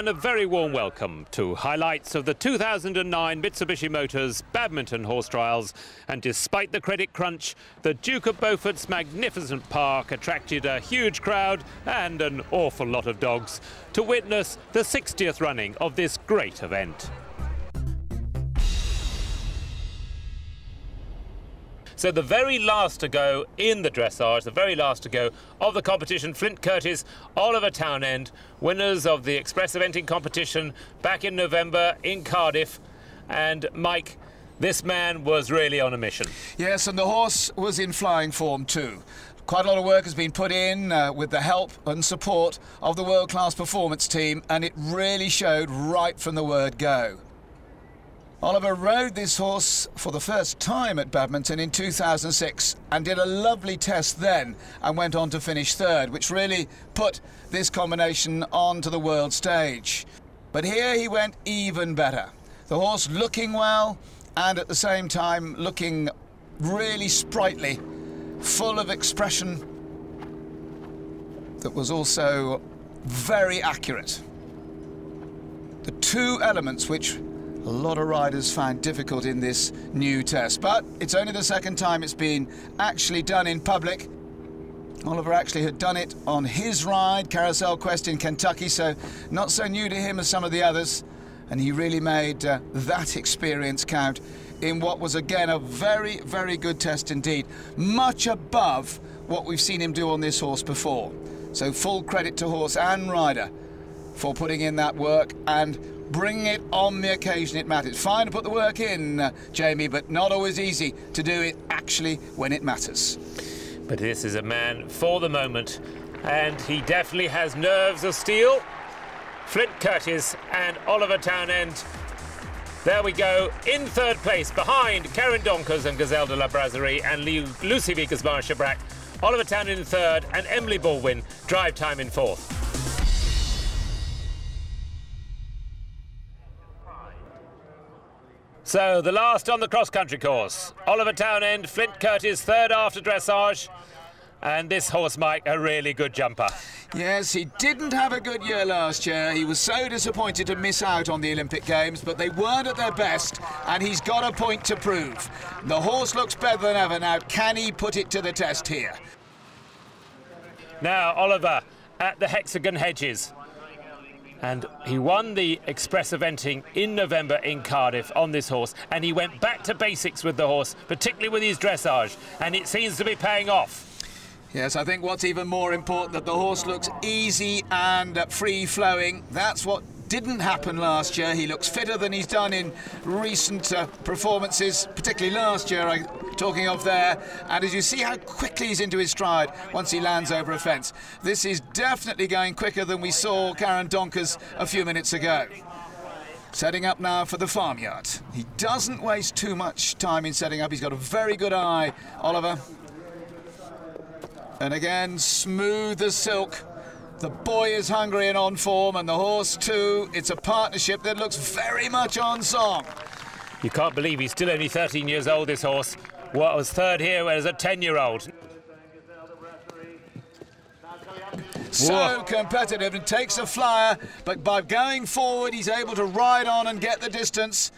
and a very warm welcome to highlights of the 2009 Mitsubishi Motors Badminton horse trials. And despite the credit crunch, the Duke of Beaufort's magnificent park attracted a huge crowd and an awful lot of dogs to witness the 60th running of this great event. So the very last to go in the dressage, the very last to go of the competition, Flint Curtis, Oliver Townend, winners of the express eventing competition back in November in Cardiff. And Mike, this man was really on a mission. Yes, and the horse was in flying form too. Quite a lot of work has been put in with the help and support of the world-class performance team, and it really showed right from the word go. Oliver rode this horse for the first time at Badminton in 2006 and did a lovely test then and went on to finish third, which really put this combination onto the world stage. But here he went even better. The horse looking well and at the same time looking really sprightly, full of expression that was also very accurate. The two elements which a lot of riders find difficult in this new test, but it's only the second time it's been actually done in public. Oliver actually had done it on his ride, Carousel Quest in Kentucky, so not so new to him as some of the others, and he really made that experience count in what was again a very, very good test indeed, much above what we've seen him do on this horse before. So full credit to horse and rider for putting in that work and bringing it on the occasion it matters. Fine to put the work in, Jamie, but not always easy to do it actually when it matters. But this is a man for the moment, and he definitely has nerves of steel. Flint Curtis and Oliver Townend. There we go, in third place, behind Karen Donkers and Gazelle de la Brasserie and Lucy Vickers-Mara-Chabrac. Oliver Townend in third and Emily Baldwin, drive time in fourth. So, the last on the cross-country course. Oliver Townend, Flint Curtis, third after dressage. And this horse, Mike, a really good jumper. Yes, he didn't have a good year last year. He was so disappointed to miss out on the Olympic Games, but they weren't at their best, and he's got a point to prove. The horse looks better than ever now. Can he put it to the test here? Now, Oliver at the Hexagon Hedges. And he won the express eventing in November in Cardiff on this horse, and he went back to basics with the horse, particularly with his dressage, and it seems to be paying off. Yes, I think what's even more important, that the horse looks easy and free-flowing. That's what didn't happen last year. He looks fitter than he's done in recent performances, particularly last year, I'm talking of there. And as you see how quickly he's into his stride once he lands over a fence. This is definitely going quicker than we saw Karen Donkers a few minutes ago. Setting up now for the farmyard. He doesn't waste too much time in setting up. He's got a very good eye, Oliver. And again, smooth as silk. The boy is hungry and on form, and the horse too. It's a partnership that looks very much on song. You can't believe he's still only 13 years old, this horse. What was third here as a 10-year-old. So competitive and takes a flyer, but by going forward, he's able to ride on and get the distance.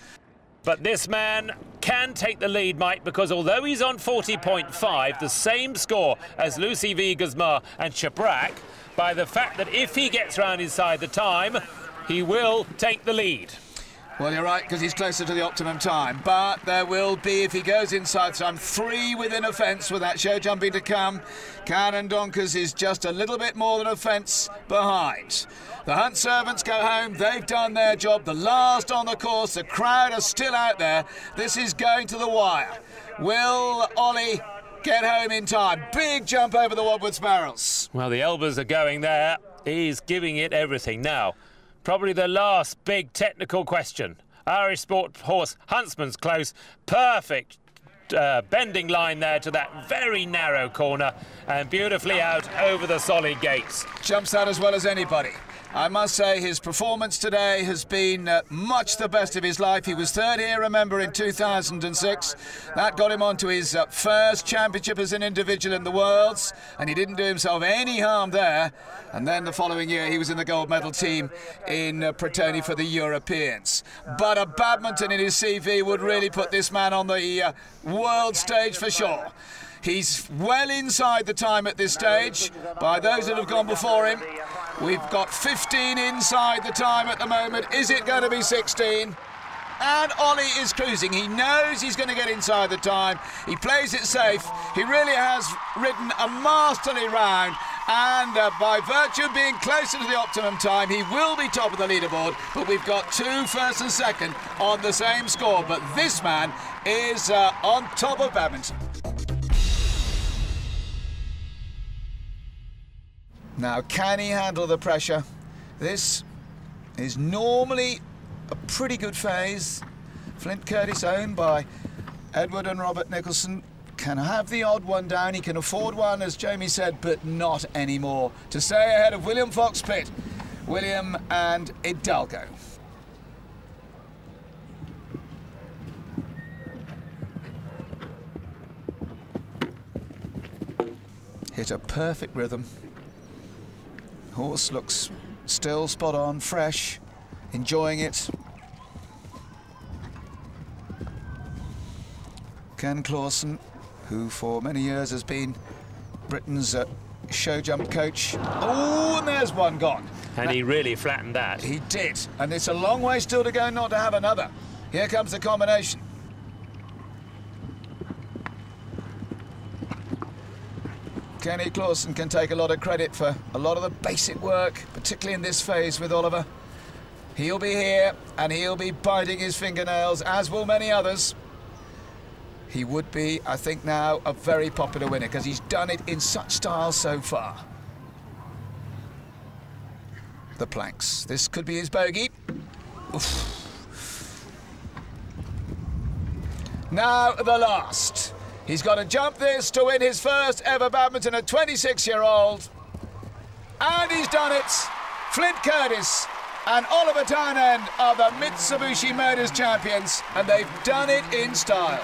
But this man can take the lead, Mike, because although he's on 40.5, the same score as Lucy Vickers-Mara and Chabrac, by the fact that if he gets round inside the time, he will take the lead. Well, you're right, because he's closer to the optimum time. But there will be, if he goes inside time, 3 within a fence with that show jumping to come. Karen Donkers is just a little bit more than a fence behind. The hunt servants go home. They've done their job. The last on the course. The crowd are still out there. This is going to the wire. Will Ollie get home in time? Big jump over the Wadworth barrels. Well, the elbows are going there. He's giving it everything. Now, probably the last big technical question. Irish Sport horse Huntsman's Close. Perfect bending line there to that very narrow corner and beautifully out over the solid gates. Jumps out as well as anybody. I must say his performance today has been much the best of his life. He was third here, remember, in 2006. That got him onto his first championship as an individual in the Worlds, and he didn't do himself any harm there. And then the following year, he was in the gold medal team in Pretoni for the Europeans. But a badminton in his CV would really put this man on the world stage for sure. He's well inside the time at this stage by those that have gone before him. We've got 15 inside the time at the moment. Is it going to be 16? And Ollie is cruising. He knows he's going to get inside the time. He plays it safe. He really has ridden a masterly round. And by virtue of being closer to the optimum time, he will be top of the leaderboard. But we've got 2 first and second on the same score. But this man is on top of badminton. Now, can he handle the pressure? This is normally a pretty good phase. Flint Curtis, owned by Edward and Robert Nicholson, can have the odd one down. He can afford one, as Jamie said, but not anymore. To stay ahead of William Fox-Pitt, William and Hidalgo. Hit a perfect rhythm. Horse looks still spot on, fresh, enjoying it. Ken Clausen, who for many years has been Britain's show jump coach. Oh, and there's one gone. And he really flattened that. He did, and it's a long way still to go not to have another. Here comes the combination. Kenny Clausen can take a lot of credit for a lot of the basic work, particularly in this phase with Oliver. He'll be here, and he'll be biting his fingernails, as will many others. He would be, I think now, a very popular winner, because he's done it in such style so far. The planks. This could be his bogey. Oof. Now, the last. He's got to jump this to win his first ever badminton at 26-year-old. And he's done it. Flint Curtis and Oliver Townend are the Mitsubishi Motors champions, and they've done it in style.